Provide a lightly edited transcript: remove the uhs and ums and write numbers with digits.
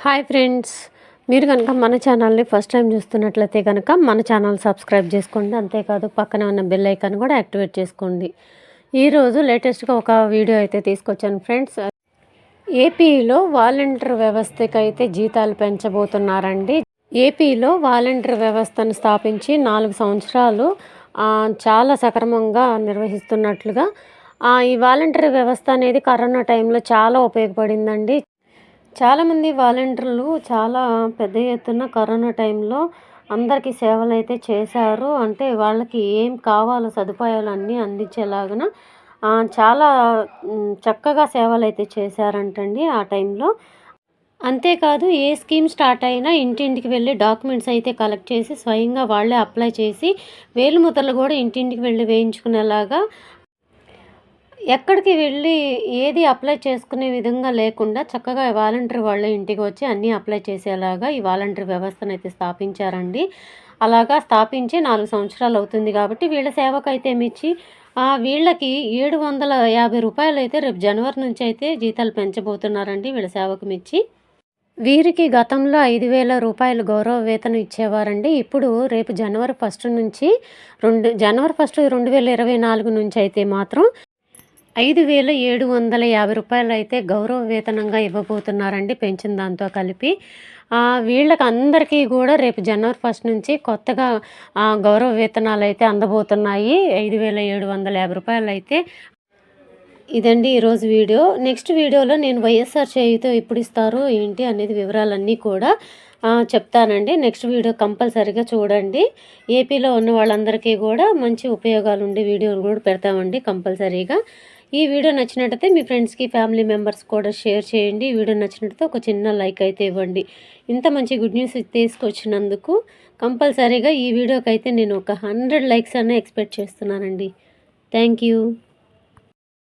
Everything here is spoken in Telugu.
హాయ్ ఫ్రెండ్స్, మీరు కనుక మన ఛానల్ని ఫస్ట్ టైం చూస్తున్నట్లయితే కనుక మన ఛానల్ సబ్స్క్రైబ్ చేసుకోండి. అంతేకాదు పక్కన ఉన్న బెల్ ఐకాన్ కూడా యాక్టివేట్ చేసుకోండి. ఈరోజు లేటెస్ట్గా ఒక వీడియో అయితే తీసుకొచ్చాను ఫ్రెండ్స్. ఏపీలో వాలంటీర్ వ్యవస్థకి అయితే జీతాలు పెంచబోతున్నారండి. ఏపీలో వాలంటీర్ వ్యవస్థను స్థాపించి 4 సంవత్సరాలు చాలా సక్రమంగా నిర్వహిస్తున్నట్లుగా ఈ వాలంటీర్ వ్యవస్థ అనేది కరోనా టైంలో చాలా ఉపయోగపడిందండి. చాలామంది వాలంటీర్లు చాలా పెద్ద ఎత్తున కరోనా టైంలో అందరికీ సేవలైతే చేశారు. అంటే వాళ్ళకి ఏం కావాలో సదుపాయాలన్నీ అందించేలాగా చాలా చక్కగా సేవలైతే చేశారంటండి ఆ టైంలో. అంతేకాదు ఏ స్కీమ్ స్టార్ట్ అయినా ఇంటింటికి వెళ్ళి డాక్యుమెంట్స్ అయితే కలెక్ట్ చేసి స్వయంగా వాళ్ళే అప్లై చేసి వేలిముద్రలు కూడా ఇంటింటికి వెళ్ళి వేయించుకునేలాగా, ఎక్కడికి వెళ్ళి ఏది అప్లై చేసుకునే విధంగా లేకుండా చక్కగా వాలంటీర్ వాళ్ళే ఇంటికి వచ్చి అన్నీ అప్లై చేసేలాగా ఈ వాలంటీర్ వ్యవస్థను అయితే స్థాపించారండి. అలాగా స్థాపించి 4 సంవత్సరాలు అవుతుంది కాబట్టి వీళ్ళ సేవకైతే మెచ్చి వీళ్ళకి 750 రూపాయలు అయితే రేపు జనవరి నుంచి అయితే జీతాలు పెంచబోతున్నారండి వీళ్ళ సేవకు మెచ్చి. వీరికి గతంలో 5,000 రూపాయలు గౌరవ వేతనం ఇచ్చేవారండి. ఇప్పుడు రేపు జనవరి 1 నుంచి జనవరి 1, 2024 నుంచి అయితే మాత్రం 5,750 రూపాయలు అయితే గౌరవ వేతనంగా ఇవ్వబోతున్నారండి, పెంచిన దాంతో కలిపి. వీళ్ళకి అందరికీ కూడా రేపు జనవరి 1 నుంచి కొత్తగా గౌరవ వేతనాలు అయితే అందబోతున్నాయి. 5,750 రూపాయలు అయితే. ఇదండి ఈరోజు వీడియో. నెక్స్ట్ వీడియోలో నేను వైఎస్ఆర్ చేయుతో ఎప్పుడు ఇస్తారు ఏంటి అనేది వివరాలన్నీ కూడా చెప్తానండి. నెక్స్ట్ వీడియో కంపల్సరీగా చూడండి. ఏపీలో ఉన్న వాళ్ళందరికీ కూడా మంచి ఉపయోగాలు ఉండే వీడియోలు కూడా పెడతామండి కంపల్సరీగా. ఈ వీడియో నచ్చినట్టయితే మీ ఫ్రెండ్స్కి, ఫ్యామిలీ మెంబర్స్ కూడా షేర్ చేయండి. ఈ వీడియో నచ్చినట్టయితే ఒక చిన్న లైక్ అయితే ఇవ్వండి. ఇంత మంచి గుడ్ న్యూస్ తీసుకొచ్చినందుకు కంపల్సరీగా ఈ వీడియోకి అయితే నేను ఒక 100 లైక్స్ అనే ఎక్స్పెక్ట్ చేస్తున్నానండి. Thank you.